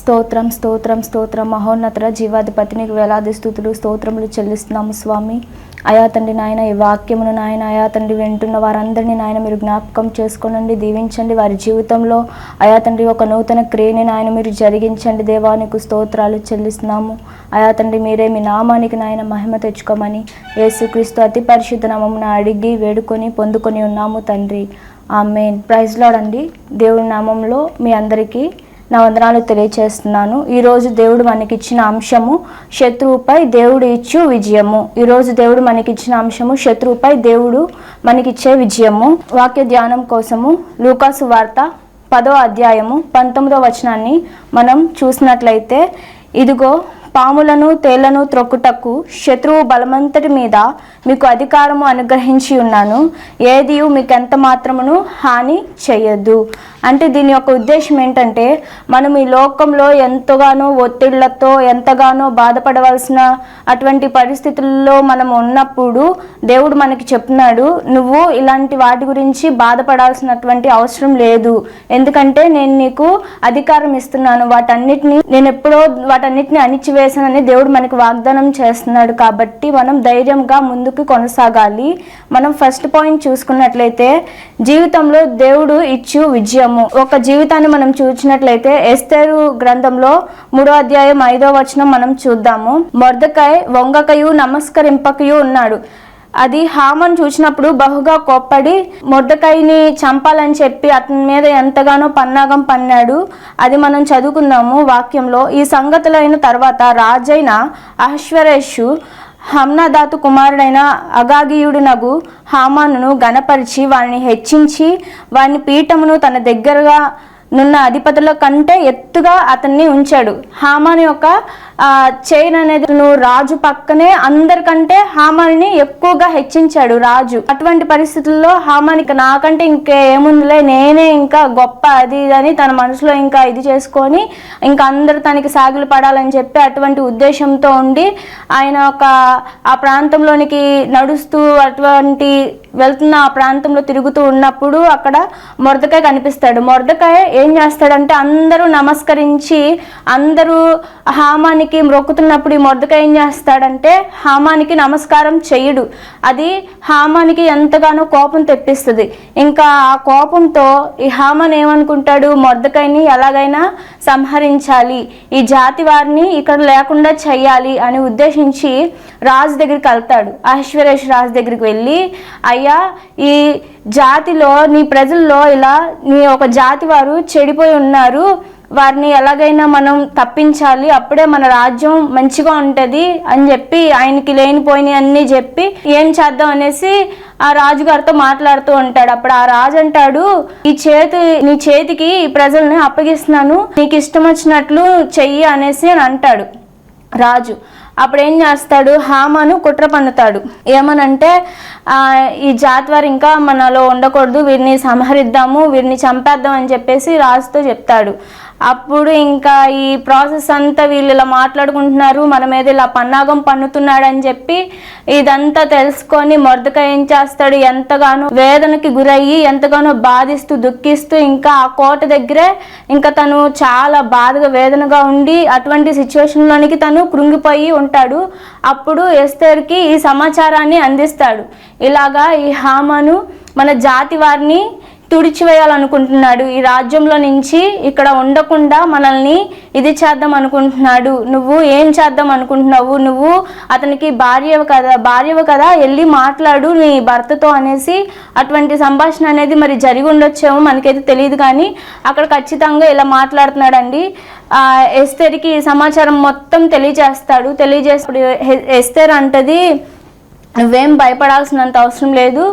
స్తోత్రం స్తోత్రం స్తోత్రం మహోన్నత జీవాధిపతి నీకు వేలాది స్తుతులు స్తోత్రములు చెల్లిస్తున్నాము స్వామి. అయా తండ్రి నాయన ఈ వాక్యమును నాయన అయా తండ్రి వింటున్న వారందరినీ నాయన మీరు జ్ఞాపకం చేసుకోనండి, దీవించండి. వారి జీవితంలో అయా తండ్రి ఒక నూతన క్రియని నాయన మీరు జరిగించండి. దేవానికి స్తోత్రాలు చెల్లిస్తున్నాము. అయా తండ్రి మీరే మీ నామానికి నాయన మహిమ తెచ్చుకోమని యేసుక్రీస్తు అతి పరిశుద్ధ నామమున అడిగి వేడుకొని పొందుకొని ఉన్నాము తండ్రి. ఆమేన్. ప్రైజ్ లార్డ్ అండి. దేవుడి నామంలో మీ అందరికీ నా వందనాలు తెలియచేస్తున్నాను. ఈరోజు దేవుడు మనకిచ్చిన అంశము శత్రువుపై దేవుడు ఇచ్చు విజయము. ఈరోజు దేవుడు మనకిచ్చిన అంశము శత్రువుపై దేవుడు మనకిచ్చే విజయము. వాక్య ధ్యానం కోసము లూకాసు వార్త 10వ అధ్యాయము 19వ వచనాన్ని మనం చూసినట్లయితే, ఇదిగో పాములను తేళ్లను త్రొక్కుటకు శత్రువు బలమంతటి మీద మీకు అధికారము అనుగ్రహించి ఉన్నాను, ఏదియు మీకు ఎంత మాత్రమును హాని చేయొద్దు. అంటే దీని యొక్క ఉద్దేశం ఏంటంటే, మనం ఈ లోకంలో ఎంతగానో ఒత్తిళ్లతో ఎంతగానో బాధపడవలసిన అటువంటి పరిస్థితుల్లో మనం ఉన్నప్పుడు దేవుడు మనకి చెప్తున్నాడు, నువ్వు ఇలాంటి వాటి గురించి బాధపడాల్సినటువంటి అవసరం లేదు, ఎందుకంటే నేను నీకు అధికారం ఇస్తున్నాను, నేను ఎప్పుడో వాటన్నిటిని అణిచివేశానని దేవుడు మనకి వాగ్దానం చేస్తున్నాడు. కాబట్టి మనం ధైర్యంగా ముందుకు కొనసాగాలి. మనం ఫస్ట్ పాయింట్ చూసుకున్నట్లయితే జీవితంలో దేవుడు ఇచ్చు విజయము. ఒక జీవితాన్ని మనం చూసినట్లయితే ఎస్తేరు గ్రంథంలో 3వ అధ్యాయం 5వ వచనం మనం చూద్దాము. మొర్దెకై వంగకయు నమస్కరింపకయు ఉన్నాడు. అది హామాను చూసినప్పుడు బహుగా కోప్పడి మొర్దెకైని చంపాలని చెప్పి అతని మీద ఎంతగానో పన్నాగం పన్నాడు. అది మనం చదువుకుందాము వాక్యంలో. ఈ సంగతులైన తర్వాత రాజైన అహష్వేరోషు హమ్నాదాతు కుమారుడైన అగాగీయుడునగు హామానును గణపరిచి వారిని హెచ్చించి వాని పీఠమును తన దగ్గరగా నున్న అధిపతుల కంటే ఎత్తుగా అతన్ని ఉంచాడు. హామాను యొక్క చైన్ అనేది రాజు పక్కనే అందరికంటే హామాన్ని ఎక్కువగా హెచ్చించాడు రాజు. అటువంటి పరిస్థితుల్లో హామానికి నాకంటే ఇంకేముందిలే, నేనే ఇంకా గొప్ప అది అని తన మనసులో ఇంకా ఇది చేసుకొని ఇంకా అందరూ తనకి సాగిలు పడాలని చెప్పి అటువంటి ఉద్దేశంతో ఉండి ఆయన ఆ ప్రాంతంలోనికి నడుస్తూ అటువంటి వెళ్తున్న ఆ ప్రాంతంలో తిరుగుతూ ఉన్నప్పుడు అక్కడ మొర్దెకై కనిపిస్తాడు. మొర్దెకై ఏం చేస్తాడంటే అందరూ నమస్కరించి అందరూ హామానికి మ్రొక్కుతున్నప్పుడు ఈ మొర్దెకై ఏం చేస్తాడంటే హామానికి నమస్కారం చెయ్యడు. అది హామానికి ఎంతగానో కోపం తెప్పిస్తుంది. ఇంకా ఆ కోపంతో ఈ హామాన్ ఏమనుకుంటాడు, మొర్దెకైని ఎలాగైనా సంహరించాలి, ఈ జాతి వారిని ఇక్కడ లేకుండా చెయ్యాలి అని ఉద్దేశించి రాజు దగ్గరికి వెళ్తాడు. అహష్వేరోషు రాజు దగ్గరికి వెళ్ళి, అయ్యా ఈ జాతిలో నీ ప్రజల్లో ఇలా నీ ఒక జాతి వారు చెడిపోయి ఉన్నారు, వారిని ఎలాగైనా మనం తప్పించాలి, అప్పుడే మన రాజ్యం మంచిగా ఉంటుంది అని చెప్పి ఆయనకి లేనిపోయినవి అన్నీ చెప్పి ఏం చేద్దాం అనేసి ఆ రాజుగారితో మాట్లాడుతూ ఉంటాడు. అప్పుడు ఆ రాజు అంటాడు, నీ చేతికి ఈ ప్రజల్ని అప్పగిస్తున్నాను, నీకు ఇష్టం వచ్చినట్లు చెయ్యి అనేసి అని అంటాడు రాజు. అప్పుడు ఏం చేస్తాడు, హామాను కుట్ర పన్నుతాడు. ఏమనంటే ఈ జాతి వారు ఇంకా మనలో ఉండకూడదు, వీరిని సంహరిద్దాము, వీరిని చంపేద్దాం అని చెప్పేసి రాజుతో చెప్తాడు. అప్పుడు ఇంకా ఈ ప్రాసెస్ అంతా వీళ్ళు ఇలా మాట్లాడుకుంటున్నారు, మన మీద ఇలా పన్నాగం పన్నుతున్నాడు అని చెప్పి ఇదంతా తెలుసుకొని మొర్దెకై ఏం చేస్తాడు, ఎంతగానో వేదనకి గురయ్యి ఎంతగానో బాధిస్తూ దుఃఖిస్తూ ఇంకా ఆ కోట దగ్గరే ఇంకా తను చాలా బాధగా వేదనగా ఉండి అటువంటి సిచ్యువేషన్లోనికి తను కృంగిపోయి ఉంటాడు. అప్పుడు ఎస్తేరుకి ఈ సమాచారాన్ని అందిస్తాడు. ఇలాగా ఈ హామాను మన జాతి వారిని తుడిచివేయాలనుకుంటున్నాడు, ఈ రాజ్యంలో నుంచి ఇక్కడ ఉండకుండా మనల్ని ఇది చేద్దాం అనుకుంటున్నాడు, నువ్వు ఏం చేద్దాం అనుకుంటున్నావు, నువ్వు అతనికి భార్యవు కదా వెళ్ళి మాట్లాడు నీ భర్తతో అనేసి అటువంటి సంభాషణ అనేది మరి జరిగి ఉండొచ్చేమో, మనకైతే తెలియదు. కానీ అక్కడ ఖచ్చితంగా ఇలా మాట్లాడుతున్నాడండి. ఎస్తేరుకి ఈ సమాచారం మొత్తం తెలియజేస్తాడు. ఎస్తేరు అంటది, నువ్వేం భయపడాల్సినంత అవసరం లేదు,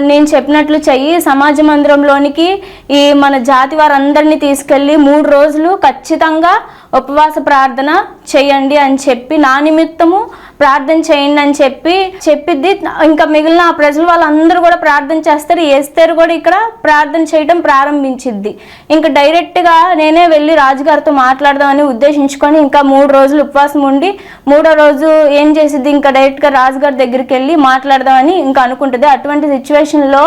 నేను చెప్పినట్లు చెయ్యి, సమాజ మందిరంలోనికి ఈ మన జాతి వారందరినీ తీసుకెళ్ళి 3 రోజులు ఖచ్చితంగా ఉపవాస ప్రార్థన చేయండి అని చెప్పి నా నిమిత్తము ప్రార్థన చేయండి అని చెప్పిద్ది. ఇంకా మిగిలిన ఆ ప్రజలు వాళ్ళందరూ కూడా ప్రార్థన చేస్తారు. ఎస్తేరు కూడా ఇక్కడ ప్రార్థన చేయడం ప్రారంభించిద్ది. ఇంకా డైరెక్ట్గా నేనే వెళ్ళి రాజుగారితో మాట్లాడదామని ఉద్దేశించుకొని ఇంకా 3 రోజులు ఉపవాసం ఉండి 3వ రోజు ఏం చేసిద్ది, ఇంకా డైరెక్ట్గా రాజుగారి దగ్గరికి వెళ్ళి మాట్లాడదామని ఇంకా అనుకుంటుంది. అటువంటి సిచ్యువేషన్లో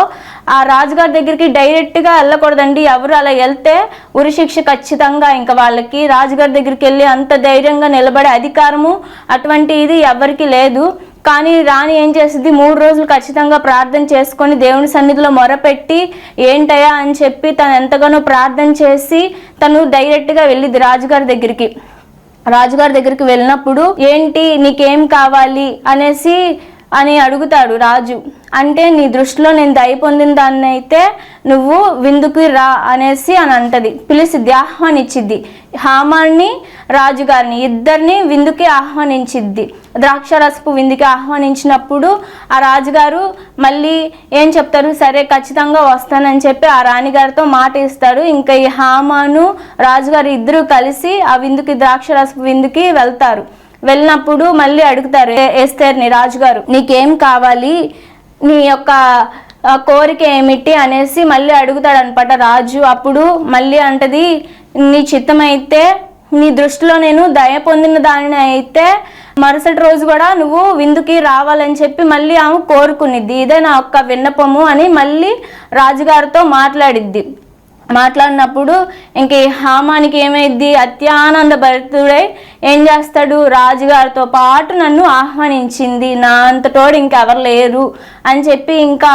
ఆ రాజుగారి దగ్గరికి డైరెక్ట్గా వెళ్ళకూడదండి. ఎవరు అలా వెళ్తే ఉరిశిక్ష ఖచ్చితంగా. ఇంకా వాళ్ళకి రాజుగారి దగ్గరికి వెళ్ళి అంత ధైర్యంగా నిలబడే అధికారము అటువంటి ఇది ఎవరికి లేదు. కానీ రాణి ఏం చేసింది, 3 రోజులు ఖచ్చితంగా ప్రార్థన చేసుకొని దేవుని సన్నిధిలో మొరపెట్టి ఏంటయ్యా అని చెప్పి తను ఎంతగానో ప్రార్థన చేసి తను డైరెక్ట్గా వెళ్ళింది రాజుగారి దగ్గరికి. రాజుగారి దగ్గరికి వెళ్ళినప్పుడు ఏంటి నీకేం కావాలి అని అడుగుతాడు రాజు. అంటే నీ దృష్టిలో నేను దయ పొందిన దాన్ని అయితే నువ్వు విందుకు రా అని అంటది. పిలిచిద్ది, ఆహ్వానించిద్ది. హామాన్ని రాజుగారిని ఇద్దరిని విందుకి ఆహ్వానించిద్ది. ద్రాక్షరసపు విందుకి ఆహ్వానించినప్పుడు ఆ రాజుగారు మళ్ళీ ఏం చెప్తారు, సరే ఖచ్చితంగా వస్తానని చెప్పి ఆ రాణిగారితో మాట ఇస్తాడు. ఇంకా ఈ హామాను రాజుగారు ఇద్దరు కలిసి ఆ విందుకి ద్రాక్షరసపు విందుకి వెళ్తారు. వెళ్ళినప్పుడు మళ్ళీ అడుగుతారు ఎస్తేర్ని రాజుగారు, నీకేం కావాలి, నీ యొక్క కోరిక ఏమిటి మళ్ళీ అడుగుతాడు అనమాట రాజు. అప్పుడు మళ్ళీ అంటది, నీ చిత్తమైతే నీ దృష్టిలో నేను దయ పొందిన దానిని అయితే మరుసటి రోజు కూడా నువ్వు విందుకి రావాలని చెప్పి మళ్ళీ ఆమె కోరుకునిద్ది. ఇదే నా యొక్క విన్నపము అని మళ్ళీ రాజుగారితో మాట్లాడినప్పుడు ఇంక ఈ హామానికి ఏమైద్ది, అత్యానంద భరితుడై ఏం చేస్తాడు, రాజుగారితో పాటు నన్ను ఆహ్వానించింది, నా అంతటోడు ఇంకెవరు లేరు అని చెప్పి ఇంకా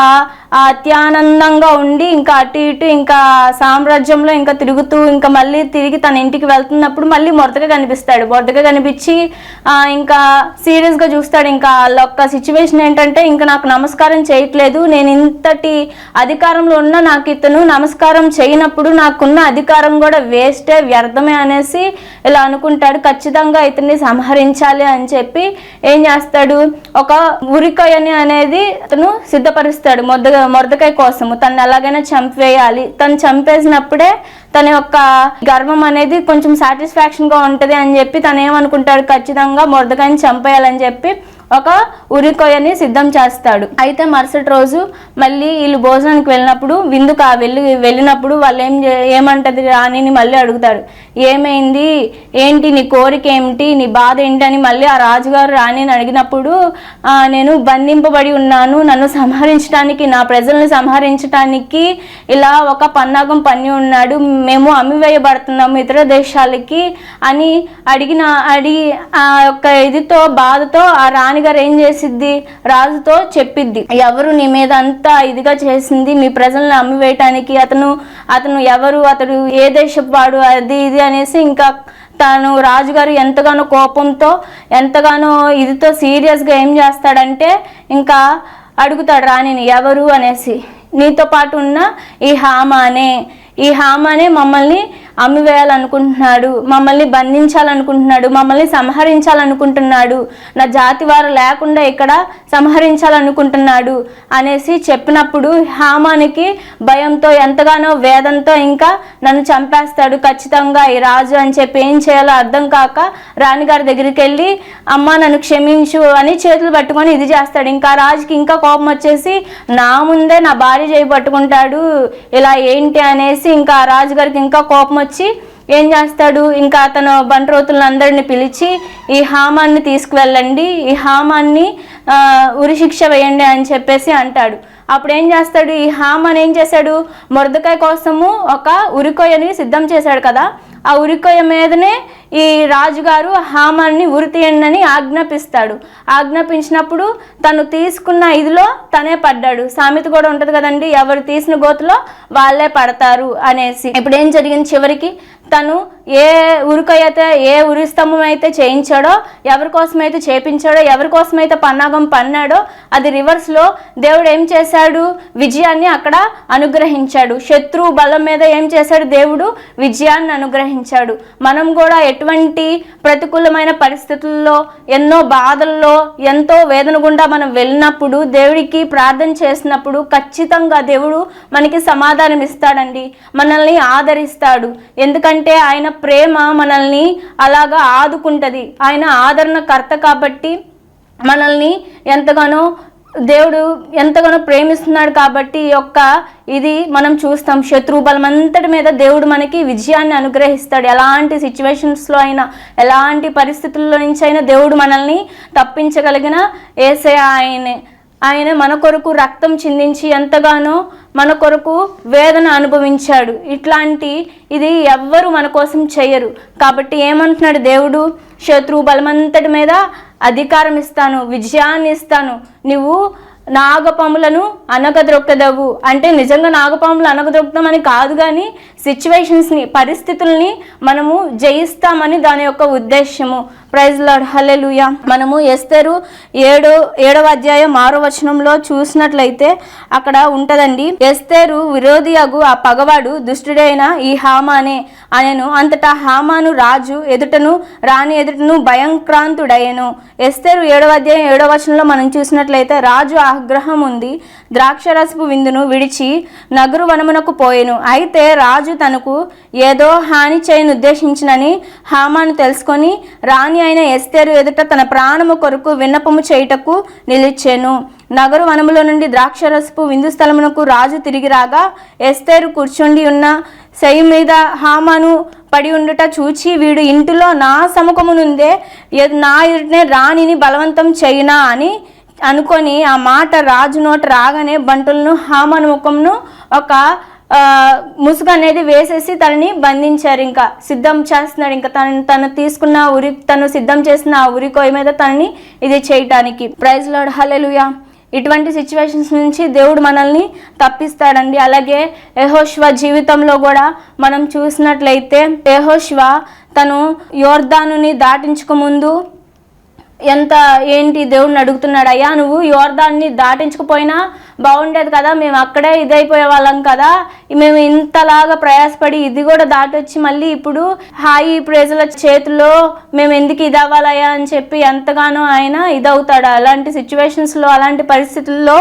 అత్యానందంగా ఉండి ఇంకా అటు ఇటు ఇంకా సామ్రాజ్యంలో ఇంకా తిరుగుతూ ఇంకా మళ్ళీ తిరిగి తన ఇంటికి వెళ్తున్నప్పుడు మళ్ళీ మొరటగా కనిపించి ఇంకా సీరియస్గా చూస్తాడు. ఇంకా వాళ్ళొక్క సిచ్యువేషన్ ఏంటంటే, ఇంకా నాకు నమస్కారం చేయట్లేదు, నేను ఇంతటి అధికారంలో ఉన్నా నాకు ఇతను నమస్కారం చేయనప్పుడు నాకున్న అధికారం కూడా వేస్టే, వ్యర్థమే ఇలా అనుకుంటాడు. ఖచ్చితంగా ఇతన్ని సంహరించాలి అని చెప్పి ఏం చేస్తాడు, ఒక ఉరికొయ్యని అనేది అతను సిద్ధపరుస్తాడు మొర్దెకై కోసము. తను ఎలాగైనా చంపేయాలి, తను చంపేసినప్పుడే తన యొక్క గర్వం అనేది కొంచెం సాటిస్ఫాక్షన్గా ఉంటుంది అని చెప్పి తను ఏమనుకుంటాడు, ఖచ్చితంగా మొర్దెకైని చంపేయాలని చెప్పి ఒక ఉరికొయ్యని సిద్ధం చేస్తాడు. అయితే మరుసటి రోజు మళ్ళీ వీళ్ళు భోజనానికి వెళ్ళినప్పుడు విందుకు వెళ్ళినప్పుడు వాళ్ళు ఏమంటది రాణిని మళ్ళీ అడుగుతాడు, ఏమైంది, ఏంటి నీ కోరిక ఏమిటి, నీ బాధ ఏంటి అని మళ్ళీ ఆ రాజుగారు రాణిని అడిగినప్పుడు నేను బంధింపబడి ఉన్నాను, నన్ను సంహరించడానికి, నా ప్రజలను సంహరించడానికి ఇలా ఒక పన్నాగం పన్ని ఉన్నాడు, మేము అమ్మివేయబడుతున్నాము ఇతర దేశాలకి అని అడిగి ఆ యొక్క ఇదితో బాధతో ఆ రాణి గారు ఏం చేసిద్ది, రాజుతో చెప్పిద్ది, ఎవరు నీ మీద అంతా ఇదిగా చేసింది, మీ ప్రజలను అమ్మివేయటానికి, అతను ఎవరు, అతడు ఏ దేశపు వాడు, అది ఇది ఇంకా తాను రాజుగారు ఎంతగానో కోపంతో ఎంతగానో ఇదితో సీరియస్గా ఏం చేస్తాడంటే ఇంకా అడుగుతాడు రాణిని, ఎవరు నీతో పాటు ఉన్న ఈ హామానే మమ్మల్ని అమ్మివేయాలనుకుంటున్నాడు, మమ్మల్ని బంధించాలనుకుంటున్నాడు, మమ్మల్ని సంహరించాలనుకుంటున్నాడు, నా జాతి వారు లేకుండా ఇక్కడ సంహరించాలనుకుంటున్నాడు చెప్పినప్పుడు హామానికి భయంతో ఎంతగానో వేదంతో ఇంకా నన్ను చంపేస్తాడు ఖచ్చితంగా ఈ రాజు అని చెప్పి ఏం చేయాలో అర్థం కాక రాణిగారి దగ్గరికి వెళ్ళి అమ్మ నన్ను క్షమించు అని చేతులు పట్టుకొని ఇది చేస్తాడు. ఇంకా రాజుకి ఇంకా కోపం వచ్చేసి నా ముందే నా భార్య చేయి పట్టుకుంటాడు ఇలా ఏంటి ఇంకా రాజుగారికి ఇంకా కోపం వచ్చి ఏం చేస్తాడు, ఇంకా అతను బంట్రోతులందరినీ పిలిచి ఈ హామాన్ని తీసుకువెళ్ళండి, ఈ హామాన్ని ఉరిశిక్ష వేయండి అని చెప్పేసి అంటాడు. అప్పుడు ఏం చేస్తాడు, ఈ హామాన్ ఏం చేశాడు, మొర్దెకై కోసము ఒక ఉరికొయ్యని సిద్ధం చేశాడు కదా, ఆ ఉరికొయ్య మీదనే ఈ రాజుగారు హామాన్ని ఉరి తీయండి ఆజ్ఞాపించినప్పుడు తను తీసుకున్న ఇదిలో తనే పడ్డాడు. సామెత కూడా ఉంటుంది కదండి, ఎవరు తీసిన గోతులో వాళ్ళే పడతారు ఇప్పుడు ఏం జరిగింది, చివరికి తను ఏ ఉరికొయ్య అయితే ఏ ఉరి స్తంభం అయితే చేయించాడో, ఎవరి కోసమైతే చేపించాడో, ఎవరి కోసమైతే పన్నాగం పన్నాడో అది రివర్స్లో దేవుడు ఏం చేశాడు, విజయాన్ని అక్కడ అనుగ్రహించాడు. శత్రువు బలం మీద ఏం చేశాడు, దేవుడు విజయాన్ని అనుగ్రహించాడు. మనం కూడా ఎటువంటి ప్రతికూలమైన పరిస్థితుల్లో, ఎన్నో బాధల్లో, ఎంతో వేదన గుండా మనం వెళ్ళినప్పుడు దేవుడికి ప్రార్థన చేసినప్పుడు ఖచ్చితంగా దేవుడు మనకి సమాధానం ఇస్తాడండి, మనల్ని ఆదరిస్తాడు. ఎందుకంటే ఆయన ప్రేమ మనల్ని అలాగా ఆదుకుంటది, ఆయన ఆదరణకర్త కాబట్టి మనల్ని దేవుడు ఎంతగానో ప్రేమిస్తున్నాడు కాబట్టి ఇది మనం చూస్తాం. శత్రు బలం అంతటి మీద దేవుడు మనకి విజయాన్ని అనుగ్రహిస్తాడు. ఎలాంటి సిచ్యువేషన్స్లో అయినా, ఎలాంటి పరిస్థితుల్లో నుంచి అయినా దేవుడు మనల్ని తప్పించగలిగిన యేసయ్య ఆయన మన కొరకు రక్తం చిందించి ఎంతగానో మన కొరకు వేదన అనుభవించాడు. ఇది ఎవ్వరు మన కోసం చెయ్యరు. కాబట్టి ఏమంటున్నాడు దేవుడు, శత్రు బలమంతటి మీద అధికారం ఇస్తాను, విజయాన్ని ఇస్తాను, నువ్వు నాగపాములను అనగదొక్కదవు. అంటే నిజంగా నాగపాములు అనగదొక్కుతామని కాదు, కానీ సిచ్యువేషన్స్ని, పరిస్థితుల్ని మనము జయిస్తామని దాని యొక్క ఉద్దేశము. ప్రైజ్ లార్డ్, హల్లెలూయా. మనము ఎస్తేరు 7వ అధ్యాయం 6వ వచనంలో చూసినట్లయితే అక్కడ ఉంటదండి, ఎస్తేరు విరోధియగు ఆ పగవాడు దుష్టుడైన ఈ హామానే అనెను. అంతటా హామాను రాజు ఎదుటను రాణి ఎదుటను భయంక్రాంతుడయ్యను. ఎస్తేరు 7వ అధ్యాయం 7వ వచనంలో మనం చూసినట్లయితే, రాజు ఆగ్రహం ఉంది ద్రాక్షరసపు విందును విడిచి నగరు వనమునకు పోయెను. అయితే రాజు తనకు ఏదో హాని చేయను ఉద్దేశించినని హామాను తెలుసుకొని రాణి అయిన ఎస్తేరు ఎదుట తన ప్రాణము కొరకు విన్నపము చేయుటకు నిలిచెను. నగరు వనములో నుండి ద్రాక్షరసపు విందు స్థలమునకు రాజు తిరిగి రాగా ఎస్తేరు కూర్చుండి ఉన్న శయ్య మీద హామాను పడి ఉండుట చూచి, వీడు ఇంటిలో నా సముఖమునుందే నా ఎదుటనే రాణిని బలవంతం చేయునా అని అనుకొని ఆ మాట రాజు నోట రాగానే బంటులను హామాను ముఖమును ఒక ముసుగు అనేది వేసేసి తనని బంధించారు. ఇంకా సిద్ధం చేస్తున్నాడు, ఇంకా తను సిద్ధం చేసిన ఆ ఉరికోయ మీద తనని ఇది చేయటానికి. ప్రైజ్ లార్డ్, హల్లెలూయా. ఇటువంటి సిచ్యువేషన్స్ నుంచి దేవుడు మనల్ని తప్పిస్తాడండి. అలాగే యెహోషువ జీవితంలో కూడా మనం చూసినట్లయితే, యెహోషువ తను యోర్దానుని దాటించక ముందు దేవుడిని అడుగుతున్నాడు, అయ్యా నువ్వు యోర్దాన్ని దాటించకపోయినా బాగుండేది కదా, మేము అక్కడే ఇదైపోయే వాళ్ళం కదా, మేము ఇంతలాగా ప్రయాసపడి ఇది కూడా దాటొచ్చి మళ్ళీ ఇప్పుడు హాయి ప్రజల చేతుల్లో మేము ఎందుకు ఇదవ్వాలయ్యా అని చెప్పి ఎంతగానో ఆయన ఇదవుతాడు. అలాంటి సిచ్యువేషన్స్లో, అలాంటి పరిస్థితుల్లో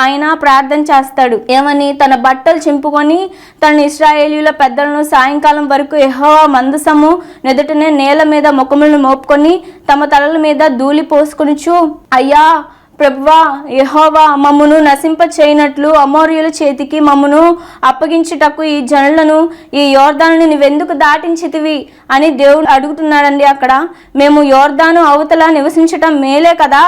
ఆయన ప్రార్థన చేస్తాడు. ఏమని, తన బట్టలు చింపుకొని తన ఇశ్రాయేలీయుల పెద్దలను సాయంకాలం వరకు యెహోవా మందసము నెదుటనే నేల మీద ముఖములను మోపుకొని తమ తలల మీద ధూళి పోసుకొనుచు, అయ్యా ప్రభువా యెహోవా మమ్మును నశింప చేయనట్లు అమోరీయుల చేతికి మమ్మును అప్పగించుటకు ఈ జనులను ఈ యోర్దాను నువ్వెందుకు దాటించితివి అని దేవుడు అడుగుతున్నాడండి. అక్కడ మేము యోర్దాను అవతల నివసించటం మేలే కదా,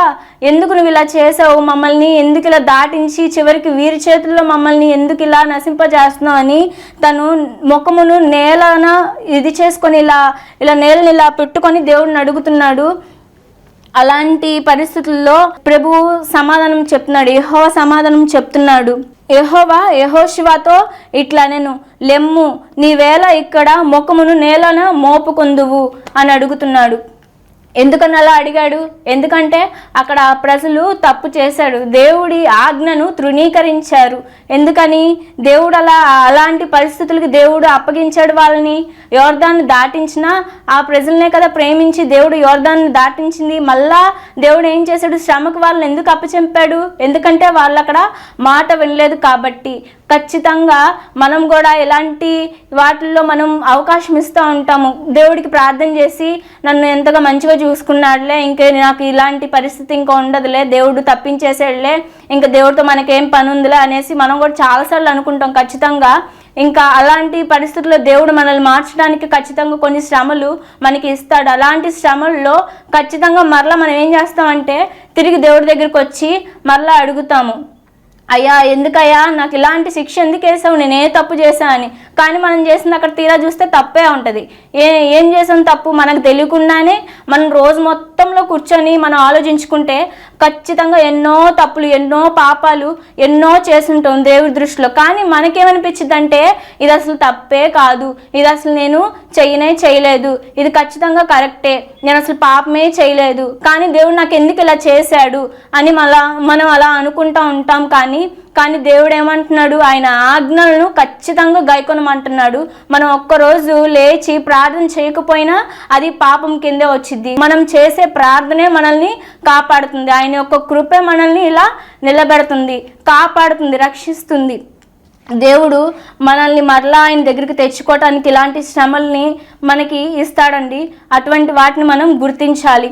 ఎందుకు నువ్వు ఇలా చేసావు, మమ్మల్ని ఎందుకు ఇలా దాటించి చివరికి వీరి చేతుల్లో మమ్మల్ని ఎందుకు ఇలా నశింపజేస్తున్నావు అని తను ముఖమును నేలన ఇది చేసుకొని ఇలా నేలని ఇలా పెట్టుకొని దేవుడిని అడుగుతున్నాడు. అలాంటి పరిస్థితుల్లో ప్రభువు సమాధానం చెప్తున్నాడు, యెహోవా సమాధానం చెప్తున్నాడు. యెహోవా యెహోషువతో ఇట్లా, నేను లెమ్ము నీవేళ ఇక్కడ ముఖమును నేలన మోపుకొందువు అని అడుగుతున్నాడు. ఎందుకని అలా అడిగాడు? ఎందుకంటే అక్కడ ప్రజలు తప్పు చేశాడు, దేవుడి ఆజ్ఞను తృణీకరించారు. ఎందుకని దేవుడు అలాంటి పరిస్థితులకి దేవుడు అప్పగించాడు వాళ్ళని. యోర్దాన్ని దాటించినా ఆ ప్రజలనే కదా ప్రేమించి దేవుడు యోర్దాన్ని దాటించింది. మళ్ళా దేవుడు ఏం చేశాడు, శ్రమకు వాళ్ళని ఎందుకు అప్పచెంపాడు? ఎందుకంటే వాళ్ళు అక్కడ మాట వినలేదు కాబట్టి. ఖచ్చితంగా మనం కూడా ఇలాంటి వాటిల్లో మనం అవకాశం ఇస్తూ ఉంటాము. దేవుడికి ప్రార్థన చేసి నన్ను ఎంతగా మంచిగా చూసుకున్నాడులే, ఇంకే నాకు ఇలాంటి పరిస్థితి ఇంకా ఉండదులే, దేవుడు తప్పించేసాడులే, ఇంకా దేవుడితో మనకేం పని ఉందిలే అనేసి మనం కూడా చాలాసార్లు అనుకుంటాం. ఖచ్చితంగా ఇంకా అలాంటి పరిస్థితుల్లో దేవుడు మనల్ని మార్చడానికి ఖచ్చితంగా కొన్ని శ్రమలు మనకి ఇస్తాడు. అలాంటి శ్రమల్లో ఖచ్చితంగా మరలా మనం ఏం చేస్తామంటే తిరిగి దేవుడి దగ్గరికి వచ్చి మరలా అడుగుతాము, అయ్యా ఎందుకయ్యా నాకు ఇలాంటి శిక్ష ఎందుకు వేసావు, నేనే తప్పు చేశా అని. కానీ మనం చేసింది అక్కడ తీరా చూస్తే తప్పే ఉంటుంది. ఏం చేసాం తప్పు మనకు తెలియకుండానే మనం రోజు మొత్తంలో కూర్చొని మనం ఆలోచించుకుంటే ఖచ్చితంగా ఎన్నో తప్పులు, ఎన్నో పాపాలు ఎన్నో చేసుంటాం దేవుడి దృష్టిలో. కానీ మనకేమనిపించింది అంటే ఇది అసలు తప్పే కాదు, ఇది అసలు నేను చేయలేదు, ఇది ఖచ్చితంగా కరెక్టే, నేను అసలు పాపమే చేయలేదు, కానీ దేవుడు నాకు ఎందుకు ఇలా చేశాడు అని మనం అలా అనుకుంటూ ఉంటాం. కానీ దేవుడు ఏమంటున్నాడు, ఆయన ఆజ్ఞలను ఖచ్చితంగా గైకొనమంటున్నాడు. మనం ఒక్కరోజు లేచి ప్రార్థన చేయకపోయినా అది పాపం కిందే వచ్చింది. మనం చేసే ప్రార్థనే మనల్ని కాపాడుతుంది. ఆయన యొక్క కృపే మనల్ని ఇలా నిలబెడుతుంది, కాపాడుతుంది, రక్షిస్తుంది. దేవుడు మనల్ని మరలా ఆయన దగ్గరికి తెచ్చుకోవటానికి ఇలాంటి శ్రమల్ని మనకి ఇస్తాడండి. అటువంటి వాటిని మనం గుర్తించాలి.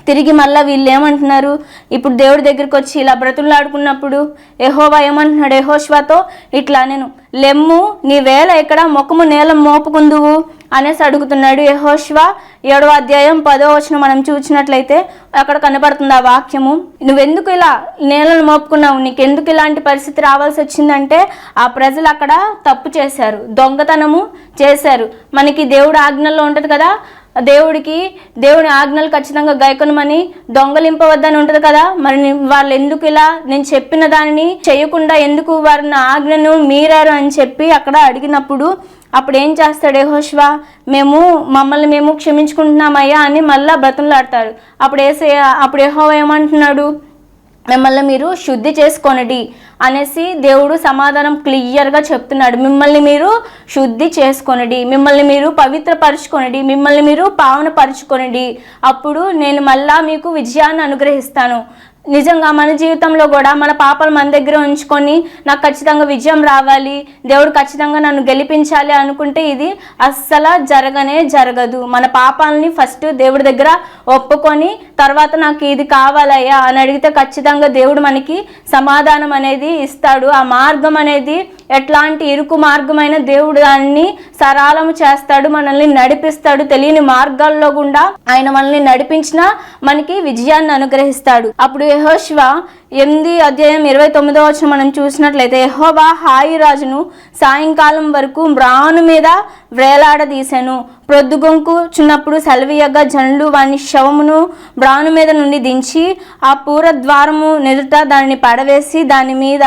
తిరిగి మళ్ళీ వీళ్ళు ఏమంటున్నారు, ఇప్పుడు దేవుడి దగ్గరికి వచ్చి ఇలా బ్రతులాడుకున్నప్పుడు యెహోవా ఏమంటున్నాడు యెహోషువతో, ఇట్లా నేను లెమ్ము, నీ వేళ ఎక్కడ ముఖము నేల మోపుకుందువు అనేసి అడుగుతున్నాడు. యెహోషువ 7వ అధ్యాయం 10వ వచనం మనం చూసినట్లయితే అక్కడ కనబడుతుంది ఆ వాక్యము. నువ్వెందుకు ఇలా నేలను మోపుకున్నావు, నీకెందుకు ఇలాంటి పరిస్థితి రావాల్సి వచ్చిందంటే ఆ ప్రజలు అక్కడ తప్పు చేశారు, దొంగతనము చేశారు. మనకి దేవుడు ఆజ్ఞల్లో ఉంటుంది కదా, దేవుని ఆజ్ఞలు ఖచ్చితంగా గైకొనమని, దొంగలింపవద్దని ఉంటుంది కదా. మరి వాళ్ళు ఎందుకు ఇలా నేను చెప్పిన దానిని చేయకుండా ఎందుకు వారిని ఆజ్ఞను మీరారు అని చెప్పి అక్కడ అడిగినప్పుడు అప్పుడు ఏం చేస్తాడు యెహోషువ, మమ్మల్ని మేము క్షమించుకుంటున్నామయ్యా అని మళ్ళా బ్రతులాడతాడు. అప్పుడు యెహోవా ఏమంటున్నాడు, మిమ్మల్ని మీరు శుద్ధి చేసుకొనడి అనేసి దేవుడు సమాధానం క్లియర్గా చెప్తున్నాడు. మిమ్మల్ని మీరు శుద్ధి చేసుకొనడి, మిమ్మల్ని మీరు పవిత్రపరచుకొనడి, మిమ్మల్ని మీరు పావనపరచుకొనడి, అప్పుడు నేను మళ్ళా మీకు విజయాన్ని అనుగ్రహిస్తాను. నిజంగా మన జీవితంలో కూడా మన పాపాలు మన దగ్గర ఉంచుకొని నాకు ఖచ్చితంగా విజయం రావాలి, దేవుడు ఖచ్చితంగా నన్ను గెలిపించాలి అనుకుంటే ఇది అస్సలు జరగదు. మన పాపాలని ఫస్ట్ దేవుడి దగ్గర ఒప్పుకొని తర్వాత నాకు ఇది కావాలయ్యా అని అడిగితే ఖచ్చితంగా దేవుడు మనకి సమాధానం అనేది ఇస్తాడు. ఆ మార్గం అనేది ఎట్లాంటి ఇరుకు మార్గమైన దేవుడు దాన్ని సరళము చేస్తాడు, మనల్ని నడిపిస్తాడు. తెలియని మార్గాల్లో గుండా ఆయన మనల్ని నడిపించినా మనకి విజయాన్ని అనుగ్రహిస్తాడు. అప్పుడు యెహోషువ 8వ అధ్యాయం 29వ వచనం మనం చూసినట్లయితే, యెహోవా హాయి రాజును సాయంకాలం వరకు మ్రాను మీద వ్రేలాడదీశాను, ప్రొద్దుగొంకుచున్నప్పుడు సెలవీయగా జనులు వాని శవమును బ్రాను మీద నుండి దించి ఆ పూరద్వారము నెదుట దానిని పడవేసి దాని మీద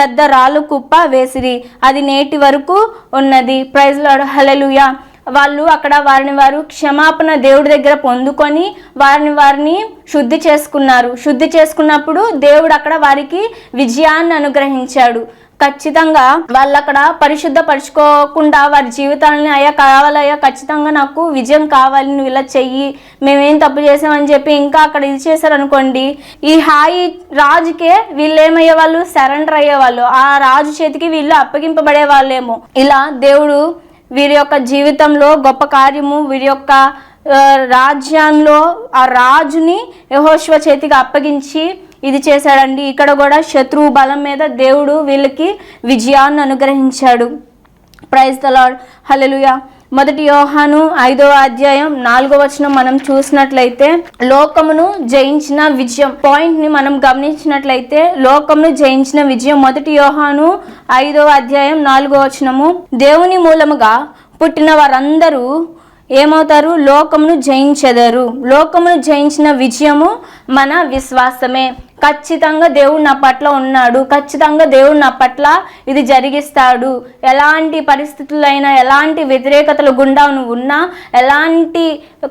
పెద్ద రాళ్ళు కుప్ప వేసిరి, అది నేటి వరకు ఉన్నది. ప్రైజ్ లార్డ్, హల్లెలూయా. వాళ్ళు అక్కడ వారు క్షమాపణ దేవుడి దగ్గర పొందుకొని వారిని శుద్ధి చేసుకున్నారు. శుద్ధి చేసుకున్నప్పుడు దేవుడు అక్కడ వారికి విజయాన్ని అనుగ్రహించాడు. ఖచ్చితంగా వాళ్ళు అక్కడ పరిశుద్ధపరచుకోకుండా వారి జీవితాలని అయ్యా కావాలయ్యా, ఖచ్చితంగా నాకు విజయం కావాలి, నువ్వు ఇలా చెయ్యి, మేమేం తప్పు చేసామని చెప్పి ఇంకా అక్కడ ఇది చేశారు అనుకోండి, ఈ హాయి రాజుకే వీళ్ళు ఏమయ్యే వాళ్ళు, సరెండర్ అయ్యేవాళ్ళు, ఆ రాజు చేతికి వీళ్ళు అప్పగింపబడే వాళ్ళేమో. ఇలా దేవుడు వీరి యొక్క జీవితంలో గొప్ప కార్యము, వీరి యొక్క రాజ్యంలో ఆ రాజుని యెహోషువ చేతికి అప్పగించి ఇది చేశాడండి. ఇక్కడ కూడా శత్రువు బలం మీద దేవుడు వీళ్ళకి విజయాన్ని అనుగ్రహించాడు. ప్రైజ్ ద లార్డ్, హల్లెలూయా. 1 యోహాను 5వ అధ్యాయం 4వ వచనం మనం చూసినట్లయితే లోకమును జయించిన విజయం పాయింట్ ని మనం గమనించినట్లయితే లోకమును జయించిన విజయం 1 యోహాను 5వ అధ్యాయం 4వ వచనము, దేవుని మూలముగా పుట్టిన వారందరూ ఏమవుతారు, లోకమును జయించెదరు. లోకమును జయించిన విజయము మన విశ్వాసమే. ఖచ్చితంగా దేవుడు నా పట్ల ఉన్నాడు, ఖచ్చితంగా దేవుడు నా పట్ల ఇది జరిగిస్తాడు. ఎలాంటి పరిస్థితులైనా, ఎలాంటి వ్యతిరేకతలు గుండా నువ్వు ఉన్నా, ఎలాంటి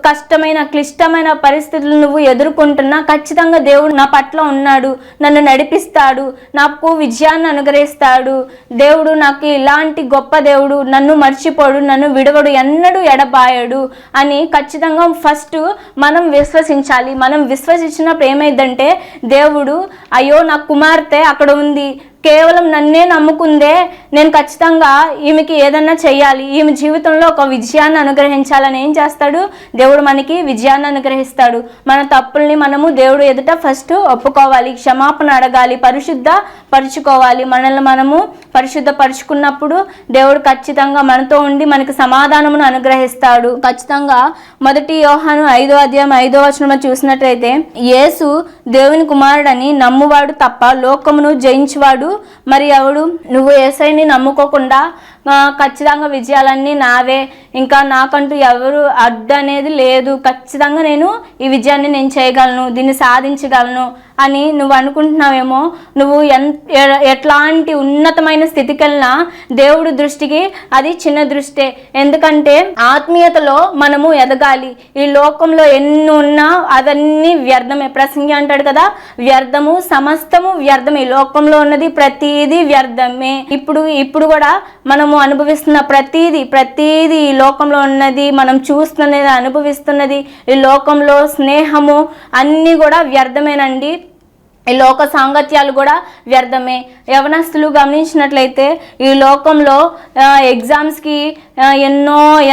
కష్టమైన క్లిష్టమైన పరిస్థితులు నువ్వు ఎదుర్కొంటున్నా ఖచ్చితంగా దేవుడు నా పట్ల ఉన్నాడు, నన్ను నడిపిస్తాడు, నాకు విజయాన్ని అనుగ్రహిస్తాడు. దేవుడు నాకు ఇలాంటి గొప్ప దేవుడు, నన్ను మర్చిపోడు, నన్ను విడవడు, ఎన్నడూ ఎడబాయడు అని ఖచ్చితంగా ఫస్ట్ మనం విశ్వసించాలి. మనం విశ్వసించినప్పుడు ఏమైందంటే దేవుడు అయ్యో నా కుమార్తె అక్కడ ఉంది, కేవలం నన్నే నమ్ముకుందే, నేను ఖచ్చితంగా ఈమెకి ఏదన్నా చెయ్యాలి, ఈమె జీవితంలో ఒక విజయాన్ని అనుగ్రహించాలని ఏం చేస్తాడు, దేవుడు మనకి విజయాన్ని అనుగ్రహిస్తాడు. మన తప్పుల్ని మనము దేవుడు ఎదుట ఫస్ట్ ఒప్పుకోవాలి, క్షమాపణ అడగాలి, పరుచుకోవాలి. మనల్ని మనము పరిశుద్ధపరుచుకున్నప్పుడు దేవుడు ఖచ్చితంగా మనతో ఉండి మనకి సమాధానమును అనుగ్రహిస్తాడు. ఖచ్చితంగా 1 యోహాను 5వ అధ్యాయం 5వ వచనంలో చూసినట్లయితే, యేసు దేవుని కుమారుడని నమ్మువాడు తప్ప లోకమును జయించువాడు మరి ఎవడు? నువ్వు యేసయ్యని నమ్ముకోకుండా ఖచ్చితంగా విజయాలన్నీ నావే, ఇంకా నాకంటూ ఎవరు అడ్డు అనేది లేదు, ఖచ్చితంగా నేను ఈ విజయాన్ని నేను చేయగలను, దీన్ని సాధించగలను అని నువ్వు అనుకుంటున్నావేమో. నువ్వు ఎట్లాంటి ఉన్నతమైన స్థితికి వెళ్ళినా దేవుడి దృష్టికి అది చిన్న దృష్టే. ఎందుకంటే ఆత్మీయతలో మనము ఎదగాలి. ఈ లోకంలో ఎన్ని ఉన్నా అవన్నీ వ్యర్థమే. ప్రసంగి అంటాడు కదా, వ్యర్థము సమస్తము వ్యర్థమే, ఈ లోకంలో ఉన్నది ప్రతిదీ వ్యర్థమే. ఇప్పుడు కూడా మనము అనుభవిస్తున్న ప్రతిదీ ఈ లోకంలో ఉన్నది, మనం చూస్తున్నది, అనుభవిస్తున్నది, ఈ లోకంలో స్నేహము అన్నీ కూడా వ్యర్థమేనండి. ఈ లోక సాంగత్యాలు కూడా వ్యర్థమే. యవనస్తులు గమనించినట్లయితే ఈ లోకంలో ఎగ్జామ్స్కి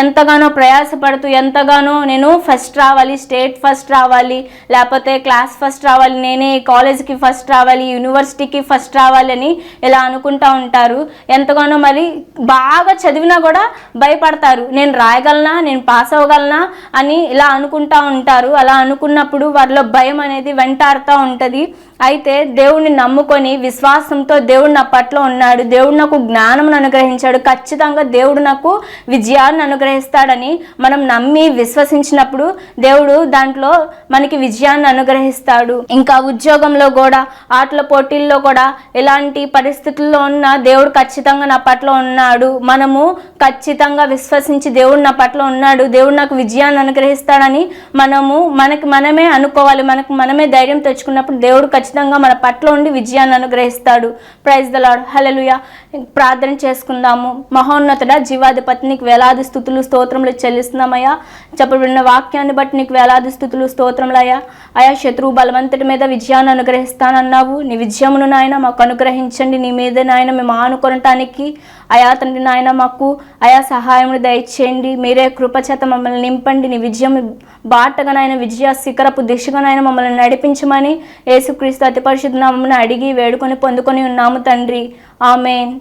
ఎంతగానో ప్రయాసపడుతూ ఎంతగానో నేను ఫస్ట్ రావాలి, స్టేట్ ఫస్ట్ రావాలి, లేకపోతే క్లాస్ ఫస్ట్ రావాలి, నేనే కాలేజీకి ఫస్ట్ రావాలి, యూనివర్సిటీకి ఫస్ట్ రావాలి అని ఇలా అనుకుంటూ ఉంటారు. ఎంతగానో మరి బాగా చదివినా కూడా భయపడతారు. నేను రాయగలనా, నేను పాస్ అవ్వగలనా అని ఇలా అనుకుంటూ ఉంటారు. అలా అనుకున్నప్పుడు వారిలో భయం అనేది వెంటాడుతూ ఉంటుంది. అయితే దేవుడిని నమ్ముకొని విశ్వాసంతో దేవుడు నా పట్ల ఉన్నాడు, దేవుడు నాకు జ్ఞానం అనుగ్రహించాడు, ఖచ్చితంగా దేవుడు నాకు విజయాన్ని అనుగ్రహిస్తాడని మనం నమ్మి విశ్వసించినప్పుడు దేవుడు దాంట్లో మనకి విజయాన్ని అనుగ్రహిస్తాడు. ఇంకా ఉద్యోగంలో కూడా, ఆటల పోటీల్లో కూడా ఎలాంటి పరిస్థితుల్లో ఉన్నా దేవుడు ఖచ్చితంగా నా పట్ల ఉన్నాడు. మనము ఖచ్చితంగా విశ్వసించి దేవుడు నా పట్ల ఉన్నాడు, దేవుడు నాకు విజయాన్ని అనుగ్రహిస్తాడని మనకి మనమే అనుకోవాలి. మనకు మనమే ధైర్యం తెచ్చుకున్నప్పుడు దేవుడు ఖచ్చితంగా మన పట్ల ఉండి విజయాన్ని అనుగ్రహిస్తాడు. Praise the lord. హల్లెలూయా. ప్రార్థన చేసుకుందాము. మహోన్నతుడా, జీవాధిపతి, నీకు వేలాది స్తుతులు స్తోత్రములు చెల్లిస్తున్నామయ్యా. చెప్పబడిన వాక్యాన్ని బట్టి నీకు వేలాది స్తుతులు స్తోత్రములయ్యా. అయా, శత్రువు బలవంతుడి మీద విజయాన్ని అనుగ్రహిస్తానన్నావు. నీ విజయమును నాయన మాకు అనుగ్రహించండి. నీ మీద నాయన మేము ఆనుకొనటానికి అయా తండ్రి నాయన మాకు సహాయమును దయచేయండి. మీరే కృపచేత మమ్మల్ని నింపండి. నీ విజయం బాటగా నాయన, విజయ శిఖరపు దిశగా నాయన మమ్మల్ని నడిపించమని యేసుక్రీస్తు అతి పరిశుద్ధ నామమున అడిగి వేడుకొని పొందుకొని ఉన్నాము తండ్రి. ఆమేన్.